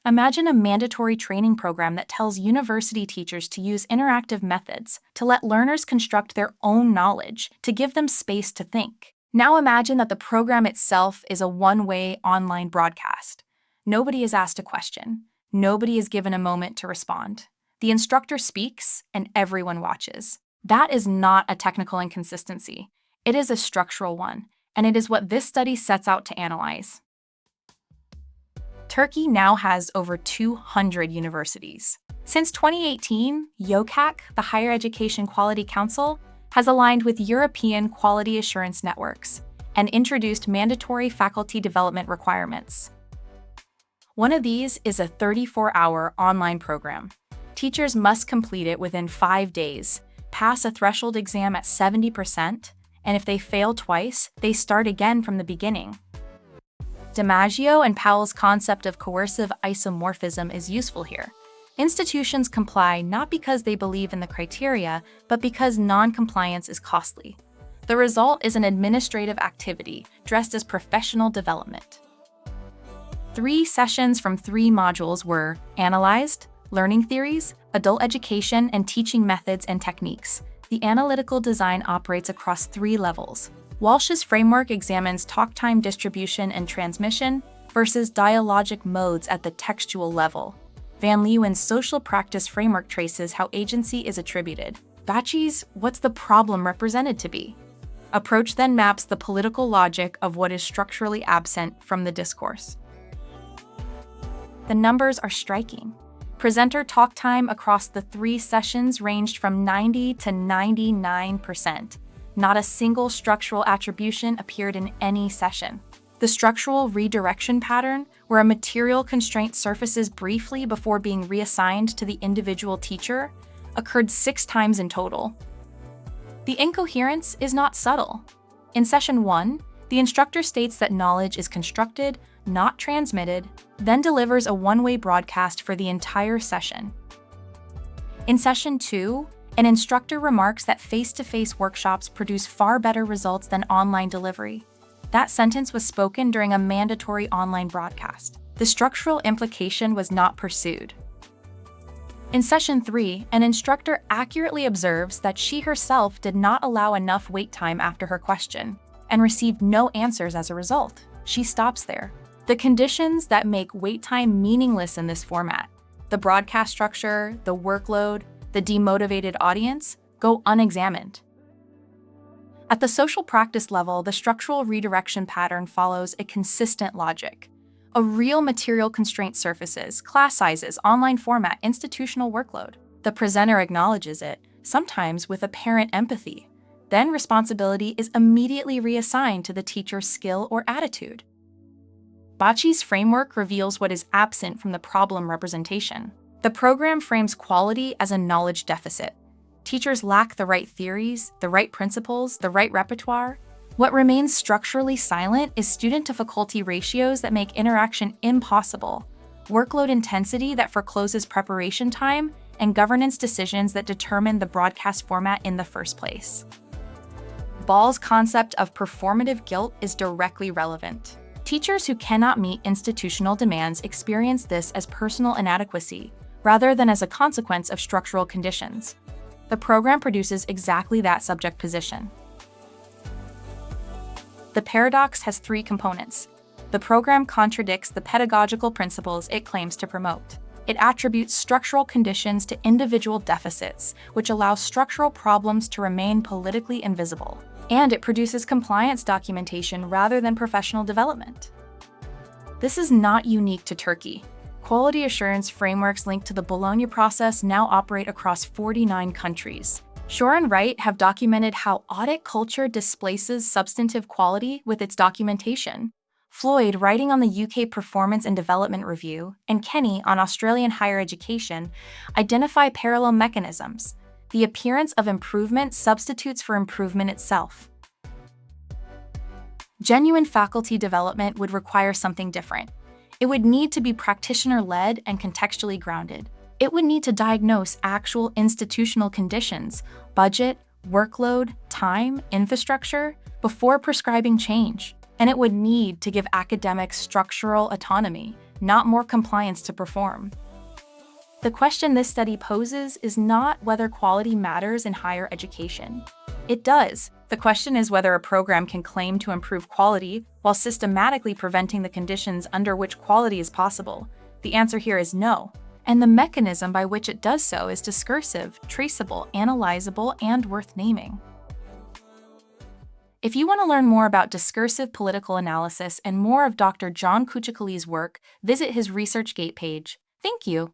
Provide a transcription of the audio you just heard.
Imagine a mandatory training program that tells university teachers to use interactive methods to let learners construct their own knowledge, to give them space to think. Now imagine that the program itself is a one-way online broadcast. Nobody is asked a question. Nobody is given a moment to respond. The instructor speaks, and everyone watches. That is not a technical inconsistency. It is a structural one, and it is what this study sets out to analyze. Turkey now has over 200 universities. Since 2018, YOKAK, the Higher Education Quality Council, has aligned with European quality assurance networks and introduced mandatory faculty development requirements. One of these is a 34-hour online program. Teachers must complete it within 5 days, pass a threshold exam at 70%, and if they fail twice, they start again from the beginning. DiMaggio and Powell's concept of coercive isomorphism is useful here. Institutions comply not because they believe in the criteria, but because non-compliance is costly. The result is an administrative activity dressed as professional development. 3 sessions from 3 modules were analyzed, learning theories, adult education, and teaching methods and techniques. The analytical design operates across 3 levels. Walsh's framework examines talk time distribution and transmission versus dialogic modes at the textual level. Van Leeuwen's social practice framework traces how agency is attributed. Bacci's "What's the problem represented to be?" approach then maps the political logic of what is structurally absent from the discourse. The numbers are striking. Presenter talk time across the 3 sessions ranged from 90 to 99%. Not a single structural attribution appeared in any session. The structural redirection pattern, where a material constraint surfaces briefly before being reassigned to the individual teacher, occurred 6 times in total. The incoherence is not subtle. In session 1, the instructor states that knowledge is constructed, not transmitted, then delivers a one-way broadcast for the entire session. In session 2, an instructor remarks that face-to-face workshops produce far better results than online delivery. That sentence was spoken during a mandatory online broadcast. The structural implication was not pursued. In session 3, an instructor accurately observes that she herself did not allow enough wait time after her question and received no answers as a result. She stops there. The conditions that make wait time meaningless in this format, the broadcast structure, the workload, the demotivated audience, go unexamined. At the social practice level, the structural redirection pattern follows a consistent logic. A real material constraint surfaces, class sizes, online format, institutional workload. The presenter acknowledges it, sometimes with apparent empathy. Then responsibility is immediately reassigned to the teacher's skill or attitude. Bacci's framework reveals what is absent from the problem representation. The program frames quality as a knowledge deficit. Teachers lack the right theories, the right principles, the right repertoire. What remains structurally silent is student difficulty ratios that make interaction impossible, workload intensity that forecloses preparation time, and governance decisions that determine the broadcast format in the first place. Ball's concept of performative guilt is directly relevant. Teachers who cannot meet institutional demands experience this as personal inadequacy, rather than as a consequence of structural conditions. The program produces exactly that subject position. The paradox has 3 components. The program contradicts the pedagogical principles it claims to promote. It attributes structural conditions to individual deficits, which allows structural problems to remain politically invisible. And it produces compliance documentation rather than professional development. This is not unique to Turkey. Quality assurance frameworks linked to the Bologna Process now operate across 49 countries. Shore and Wright have documented how audit culture displaces substantive quality with its documentation. Floyd, writing on the UK Performance and Development Review, and Kenny on Australian higher education, identify parallel mechanisms. The appearance of improvement substitutes for improvement itself. Genuine faculty development would require something different. It would need to be practitioner-led and contextually grounded. It would need to diagnose actual institutional conditions, budget, workload, time, infrastructure, before prescribing change. And it would need to give academics structural autonomy, not more compliance to perform. The question this study poses is not whether quality matters in higher education. It does. The question is whether a program can claim to improve quality while systematically preventing the conditions under which quality is possible. The answer here is no. And the mechanism by which it does so is discursive, traceable, analyzable, and worth naming. If you want to learn more about discursive political analysis and more of Dr. John Kuchikali's work, visit his ResearchGate page. Thank you.